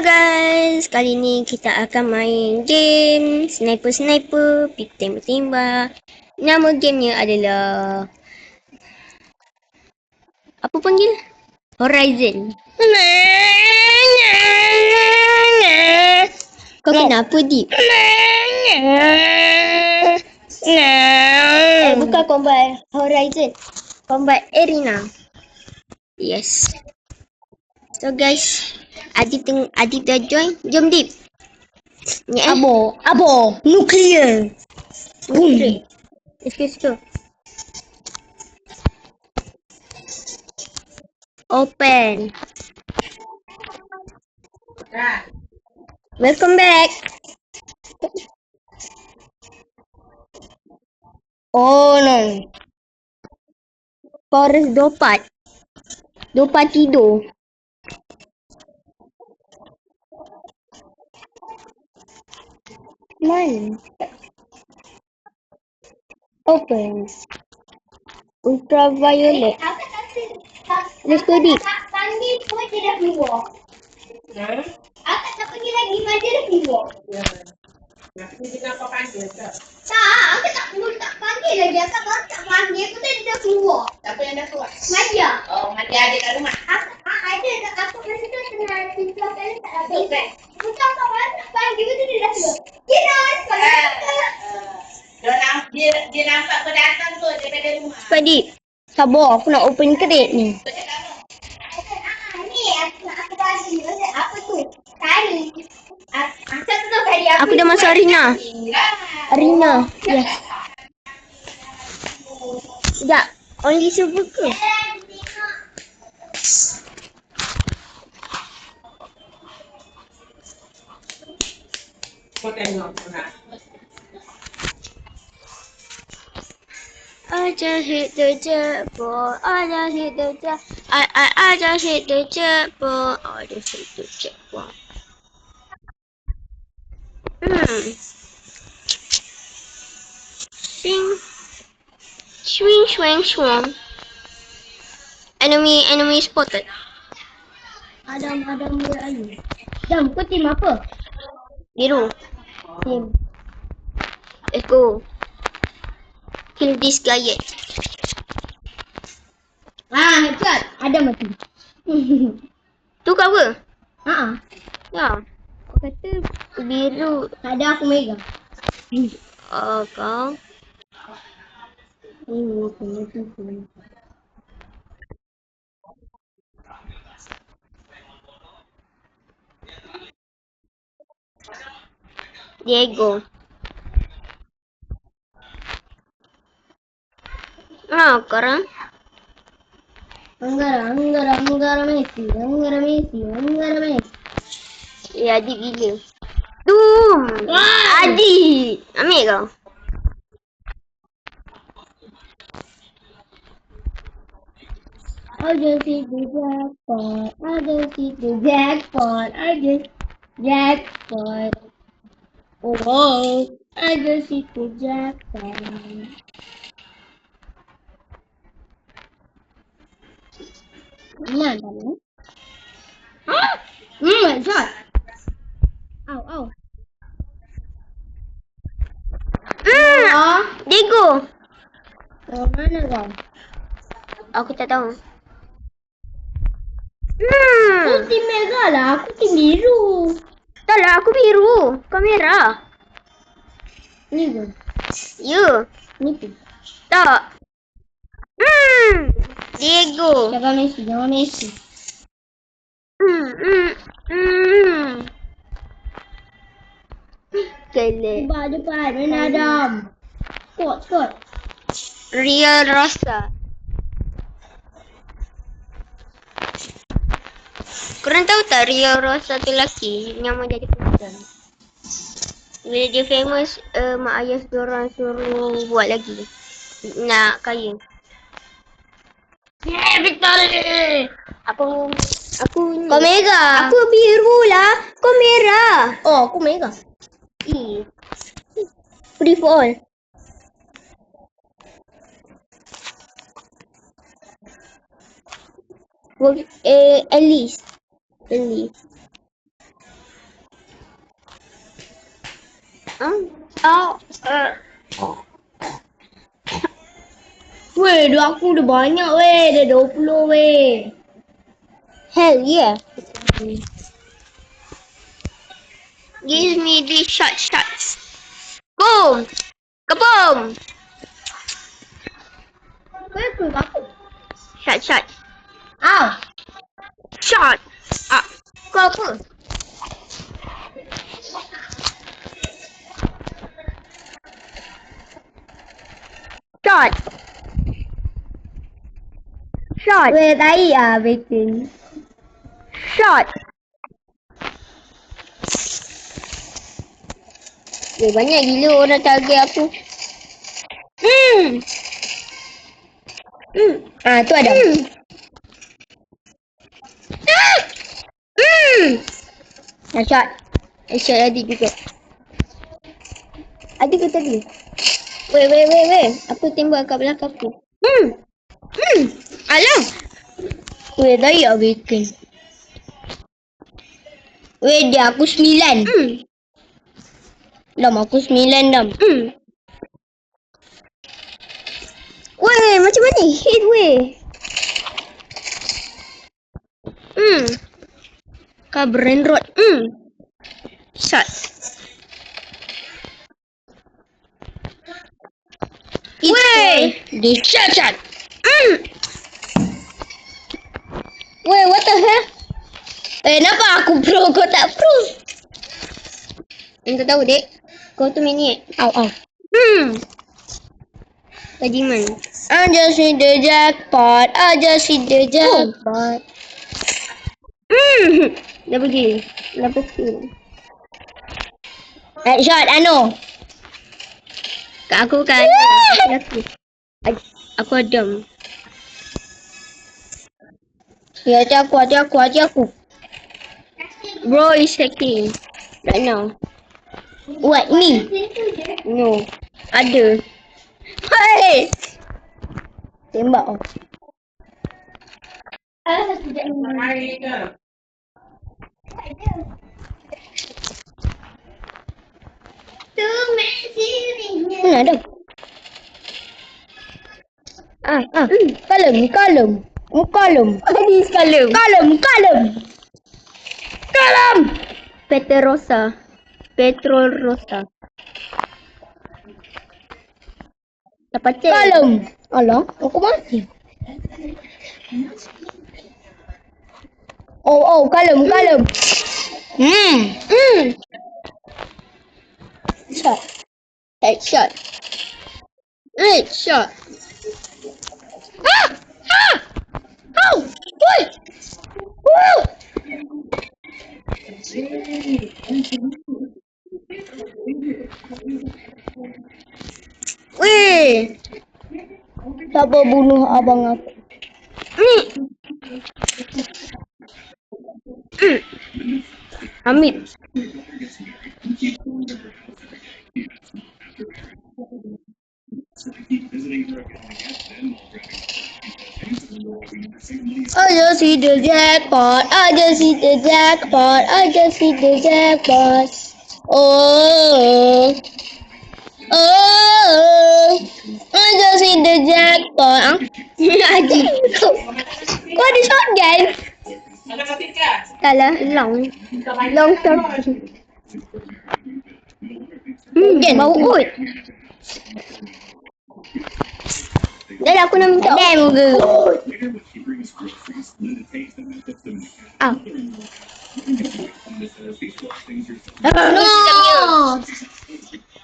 guys, kali ni kita akan main game sniper tembak. Nama gamenya adalah apa panggil? Horizon. Kau kenapa Deep? Bukan combat Horizon, combat arena. Yes. So guys, Adib dah join. Jom Deep. Ni Abo, nuklear. Boom. Let's go. Open. Welcome back. Oh no. Forest 24. 24 tidur. Mana? Open. Ultraviolet. Let's go Deep. Panggil pun dia dah keluar. Akak tak pergi lagi, dia dah keluar. Nanti dia apa panggil tak? Tak, akak tak panggil lagi. Akak baru tak panggil, aku tadi dah keluar. Siapa yang dah keluar? Madia. Oh, Madia ada kat rumah. Ada kat aku masa tu tengah simpan kali tak ada. Bukan kau baru tak panggil, betul dia dah keluar. Dia nampak kau datang tu daripada rumah. Cepat Deep. Sabar, aku nak open crate ni. Ni aku bagi apa tu? Kari. Asal tu kari apa? Aku dah masuk arena. Arena. Yes. Sekejap. Only silver ke? Kau tengok kau nak. I just hit the jackpot. I just hit the jackpot. I just hit the jackpot. I just hit the jackpot. Swing. Enemy spotted. Adam where are you? Jam, kau tim apa? Biru. Tim. Let's go. Kill this guy yet. Headshot. Adam mati. Tu kau apa? Ya. Kau kata biru. Ada aku mega. Kau. Ini punya tu. Diego. Korang? Anggara Messi. Ya, Adik gila. Doom! Adik! Ambil kau. I just hit the jackpot. Oh, I just hit the jackpot. Mana ni? Headshot. Ow. Diego! Mana kau? Aku tak tahu. Kau tim mega lah, aku tim biru. Tak lah, aku biru. Kau merah. Ni ke? Ya. Ni tu. Tak. Diego. Jangan Messi. Kelek. Depan. Mana Adam? Spot. Real Rosa. Korang tahu tak Real Rosa tu lelaki yang mau jadi perempuan? Bila dia famous, mak ayah diorang suruh buat lagi. Nak kaya. Yeah, victory! Aku ni. Kau mega. Aku biru lah. Kau merah. Oh, aku mega. Free for all. Alice. Weh, aku dah banyak weh. Dah 20 weh. Hell yeah. Give me the shots. Boom. Kaboom. Kau ikut aku. Shot. Au. Shot. Ah. Kau apa? Shot. Weh, tai ah bikin. Shot. Banyak gila orang target aku. Tu ada. Shot. Shot ada juga. Ada ke tadi? Weh. Apa tembak kat belakang aku? Alah. Weh, tai ah bikin. Weh, dia aku 9. Dam, aku 9 dam. Weh, macam mana hit weh? Kau berenrot. Shot. Weh, di shot. Weh, what the hell? Kenapa aku pro, kau tak pro? Entah tahu dek. Kau tu maniac. Au. Tadi man. I just hit the jackpot. Dah pergi. Lepas tu. Headshot, Anu. Kat aku kan. Aku adam. Ya, hati aku. Bro is hacking. Right now. What, me? No. Ada. Hey! Tembak oh. Mari ke? Mana ada? Kalem. Ini kalem. Kalem. Petrol Rosa. Dapat cek. Kalem. Alah, aku mati. Oh, kalem. Shot. Headshot. Au! Woi! Woo! Weh. Siapa bunuh abang aku? Hamid. I just hit the jackpot. Oh, I just hit the jackpot. Haji. Kau ada shotgun? Ada ketika? Salah. Long shot. Bau ut. Dah aku nak minta Damn ke? No.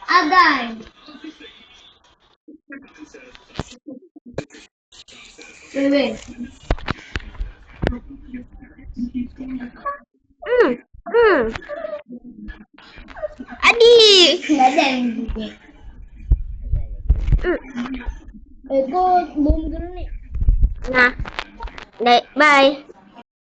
Agai. Wait. Adik. Kau bom grenade. Nah. Bye.